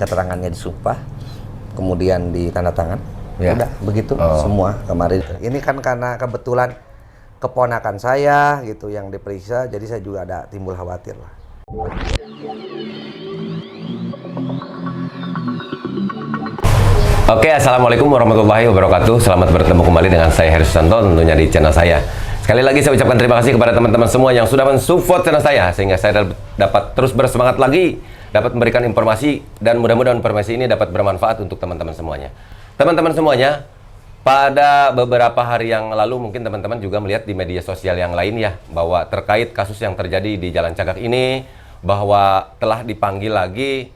keterangannya disumpah, kemudian ditandatangan. Ya. Udah begitu semua kemarin. Ini kan karena kebetulan keponakan saya gitu yang diperiksa, jadi saya juga ada timbul khawatir lah. Oke, assalamualaikum warahmatullahi wabarakatuh. Selamat bertemu kembali dengan saya Heri Susanto, tentunya di channel saya. Sekali lagi saya ucapkan terima kasih kepada teman-teman semua yang sudah mensupport channel saya, sehingga saya dapat terus bersemangat lagi, dapat memberikan informasi, dan mudah-mudahan informasi ini dapat bermanfaat untuk teman-teman semuanya. Teman-teman semuanya, pada beberapa hari yang lalu mungkin teman-teman juga melihat di media sosial yang lain ya, bahwa terkait kasus yang terjadi di Jalan Cagak ini, bahwa telah dipanggil lagi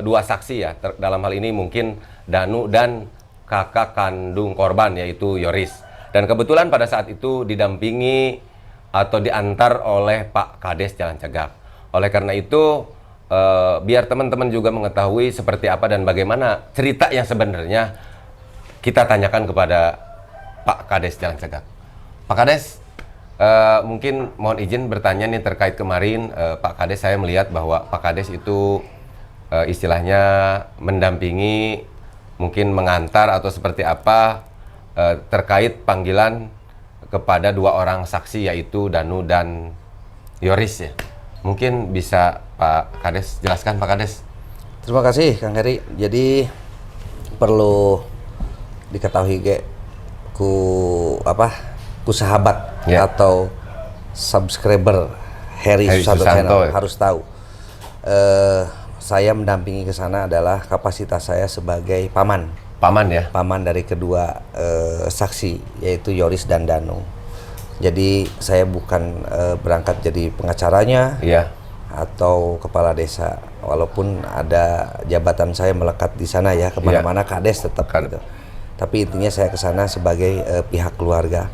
dua saksi ya, dalam hal ini mungkin Danu dan kakak kandung korban yaitu Yoris. Dan kebetulan pada saat itu didampingi atau diantar oleh Pak Kades Jalan Cagak. Oleh karena itu biar teman-teman juga mengetahui seperti apa dan bagaimana cerita yang sebenarnya, kita tanyakan kepada Pak Kades Jalan Cagak. Pak Kades, mungkin mohon izin bertanya nih terkait kemarin Pak Kades, saya melihat bahwa Pak Kades itu istilahnya mendampingi, mungkin mengantar atau seperti apa terkait panggilan kepada dua orang saksi yaitu Danu dan Yoris ya. Mungkin bisa Pak Kades jelaskan, Pak Kades. Terima kasih Kang Heri. Jadi perlu diketahui ku sahabat ya, atau subscriber Heri Susanto Channel harus tahu. Saya mendampingi ke sana adalah kapasitas saya sebagai paman. Paman ya? Paman dari kedua saksi yaitu Yoris dan Danu. Jadi saya bukan berangkat jadi pengacaranya ya, atau kepala desa. Walaupun ada jabatan saya melekat di sana ya, kemana-mana Kades tetap gitu. Tapi intinya saya ke sana sebagai pihak keluarga.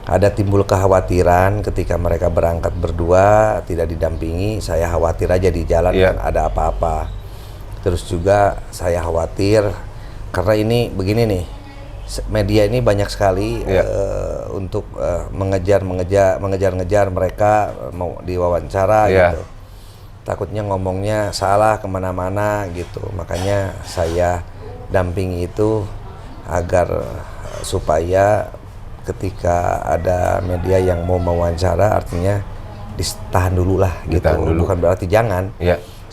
Ada timbul kekhawatiran ketika mereka berangkat berdua tidak didampingi, saya khawatir aja di jalan ada apa-apa. Terus juga saya khawatir karena ini begini nih, media ini banyak sekali untuk mengejar mereka, mau diwawancara gitu. Takutnya ngomongnya salah kemana-mana gitu, makanya saya dampingi itu agar supaya ketika ada media yang mau mewawancara, artinya ditahan dulu lah gitu. Bukan berarti jangan,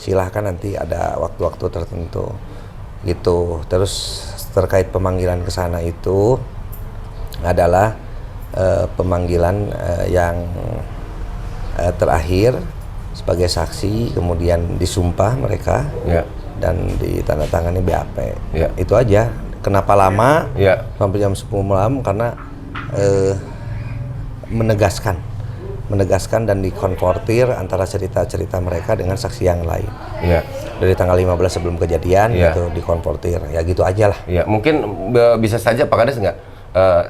silahkan nanti ada waktu-waktu tertentu gitu. Terus terkait pemanggilan ke sana itu adalah pemanggilan yang terakhir sebagai saksi, kemudian disumpah mereka dan ditandatangani BAP. Itu aja. Kenapa lama sampai jam 10 malam? Karena menegaskan dan dikonfrontir antara cerita-cerita mereka dengan saksi yang lain. Dari tanggal 15 sebelum kejadian gitu dikonfrontir. Ya gitu aja lah. Mungkin bisa saja Pak Kades nggak,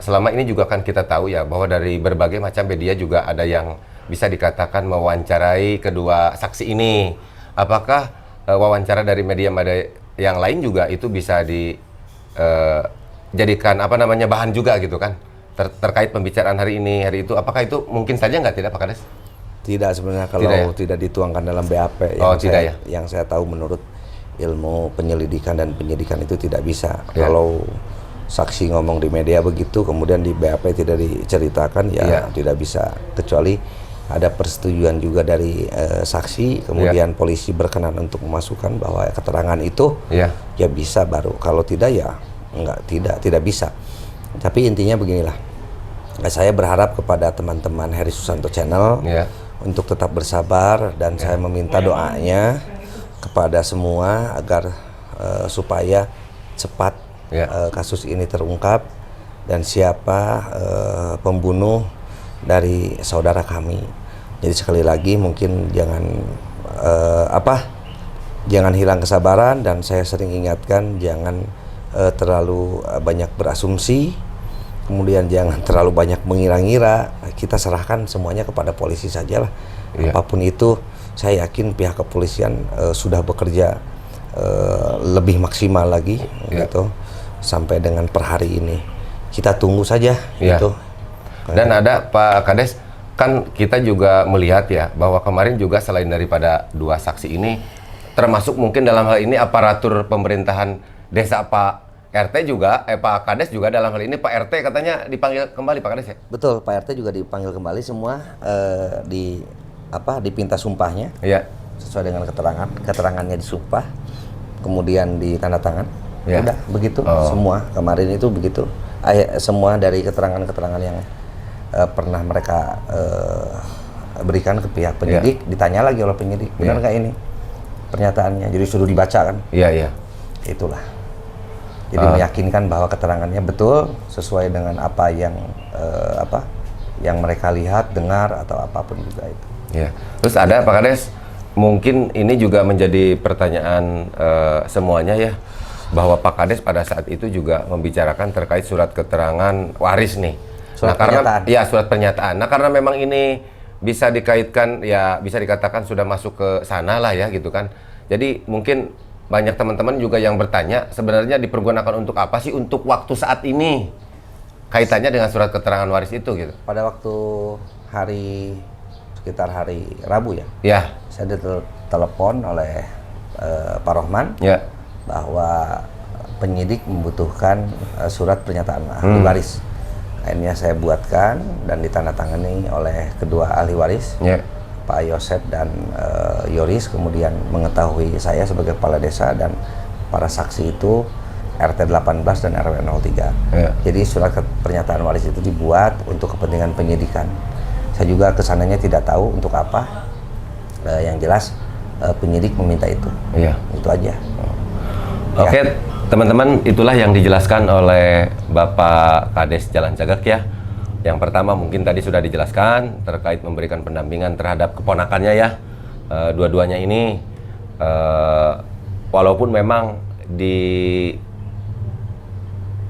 selama ini juga kan kita tahu ya bahwa dari berbagai macam media juga ada yang bisa dikatakan mewawancarai kedua saksi ini. Apakah wawancara dari media yang lain juga itu bisa dijadikan bahan juga gitu kan? Terkait pembicaraan hari ini, hari itu, apakah itu mungkin saja nggak, tidak Pak Kades? Tidak, sebenarnya kalau tidak dituangkan dalam BAP yang saya tahu menurut ilmu penyelidikan dan penyidikan itu tidak bisa. Kalau saksi ngomong di media begitu kemudian di BAP tidak diceritakan tidak bisa, kecuali ada persetujuan juga dari saksi, kemudian polisi berkenan untuk memasukkan bahwa keterangan itu ya bisa, baru kalau tidak ya tidak bisa. Tapi intinya beginilah, saya berharap kepada teman-teman Heri Susanto Channel untuk tetap bersabar, dan saya meminta doanya kepada semua agar supaya cepat kasus ini terungkap dan siapa pembunuh dari saudara kami. Jadi sekali lagi mungkin jangan hilang kesabaran, dan saya sering ingatkan jangan terlalu banyak berasumsi, kemudian jangan terlalu banyak mengira-ngira. Kita serahkan semuanya kepada polisi sajalah. Apapun itu, saya yakin pihak kepolisian sudah bekerja lebih maksimal lagi gitu sampai dengan per hari ini. Kita tunggu saja gitu. Dan ada Pak Kades, kan kita juga melihat ya bahwa kemarin juga selain daripada dua saksi ini, termasuk mungkin dalam hal ini aparatur pemerintahan desa Pak RT juga, Pak Kades juga dalam hal ini Pak RT katanya dipanggil kembali Pak Kades ya? Betul, Pak RT juga dipanggil kembali semua dipinta sumpahnya. Iya. Sesuai dengan keterangannya disumpah, kemudian ditanda tangan. Ya. Udah begitu semua kemarin itu begitu. Semua dari keterangan-keterangan yang pernah mereka berikan ke pihak penyidik, ditanya lagi oleh penyidik, benar nggak ini pernyataannya? Jadi suruh dibaca kan? Iya. Itulah. Jadi meyakinkan bahwa keterangannya betul sesuai dengan apa yang mereka lihat, dengar atau apapun juga itu. Ya. Terus ada Pak Kades, mungkin ini juga menjadi pertanyaan semuanya ya, bahwa Pak Kades pada saat itu juga membicarakan terkait surat keterangan waris nih. Surat pernyataan. pernyataan. Ya, surat pernyataan. Nah, karena memang ini bisa dikaitkan, ya bisa dikatakan sudah masuk ke sana lah ya gitu kan. Jadi mungkin banyak teman-teman juga yang bertanya, sebenarnya dipergunakan untuk apa sih untuk waktu saat ini? Kaitannya dengan surat keterangan waris itu gitu. Pada waktu sekitar hari Rabu ya. Ya. Saya ditelepon oleh Pak Rohman. Ya. Bahwa penyidik membutuhkan surat pernyataan ahli waris. Akhirnya saya buatkan dan ditandatangani oleh kedua ahli waris, Pak Yosep dan Yoris. Kemudian mengetahui saya sebagai kepala desa dan para saksi itu RT 18 dan RW 03. Jadi surat pernyataan waris itu dibuat untuk kepentingan penyidikan. Saya juga kesananya tidak tahu untuk apa. Yang jelas penyidik meminta itu. Itu aja. Oke, teman-teman, itulah yang dijelaskan oleh Bapak Kades Jalan Cagak ya. Yang pertama mungkin tadi sudah dijelaskan terkait memberikan pendampingan terhadap keponakannya ya. Dua-duanya ini, walaupun memang di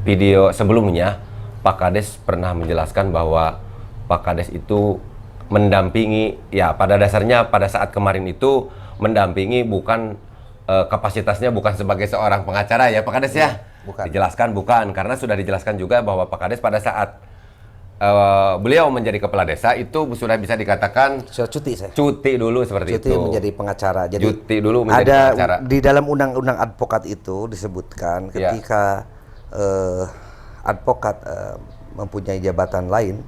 video sebelumnya Pak Kades pernah menjelaskan bahwa Pak Kades itu mendampingi, ya pada dasarnya pada saat kemarin itu mendampingi bukan kapasitasnya bukan sebagai seorang pengacara ya Pak Kades ya? Bukan. Dijelaskan bukan, karena sudah dijelaskan juga bahwa Pak Kades pada saat beliau menjadi kepala desa itu sudah bisa dikatakan sudah cuti saya. Cuti dulu seperti Cuti itu. menjadi pengacara. Jadi cuti dulu menjadi ada pengacara. Di dalam undang-undang advokat itu disebutkan ketika advokat mempunyai jabatan lain,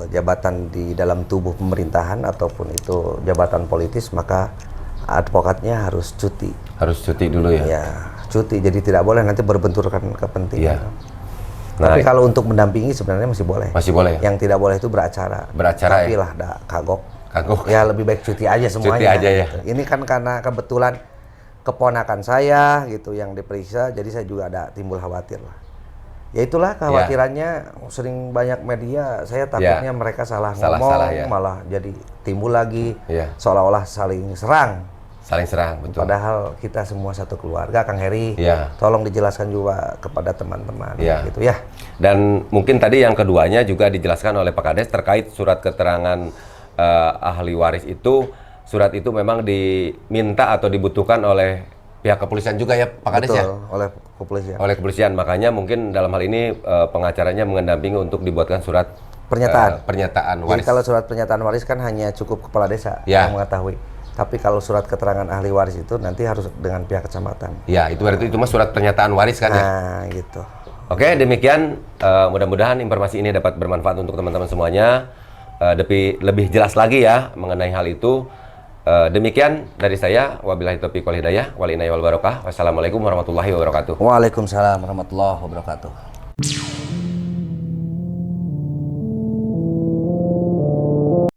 jabatan di dalam tubuh pemerintahan ataupun itu jabatan politis, maka advokatnya harus cuti. Harus cuti dulu ya? Ya, cuti. Jadi tidak boleh nanti berbenturkan kepentingan. Ya. Tapi kalau untuk mendampingi sebenarnya masih boleh. Masih boleh ya? Yang tidak boleh itu beracara. Beracara tapi ya? lah kagok. Kagok. Ya lebih baik cuti aja semuanya. Cuti aja ya? Gitu. Ini kan karena kebetulan keponakan saya gitu yang diperiksa, jadi saya juga ada timbul khawatir lah. Ya itulah kekhawatirannya, sering banyak media, saya takutnya mereka salah ngomong, malah jadi timbul lagi, seolah-olah saling serang. Saling serang, betul. Padahal kita semua satu keluarga, Kang Heri. Tolong dijelaskan juga kepada teman-teman, gitu ya. Dan mungkin tadi yang keduanya juga dijelaskan oleh Pak Kades terkait surat keterangan ahli waris itu. Surat itu memang diminta atau dibutuhkan oleh pihak kepolisian juga ya Pak Kades ya? Oleh kepolisian. Oleh kepolisian, makanya mungkin dalam hal ini pengacaranya mendampingi untuk dibuatkan surat pernyataan waris. Jadi kalau surat pernyataan waris kan hanya cukup kepala desa yang mengetahui. Tapi kalau surat keterangan ahli waris itu nanti harus dengan pihak kecamatan. Ya, itu berarti itu mah surat pernyataan waris kan ya? Nah, gitu. Oke, demikian mudah-mudahan informasi ini dapat bermanfaat untuk teman-teman semuanya. Lebih jelas lagi ya mengenai hal itu. Demikian dari saya, wabillahi taufiq wal hidayah, wal inayah wal barokah. Wassalamualaikum warahmatullahi wabarakatuh. Waalaikumsalam warahmatullahi wabarakatuh.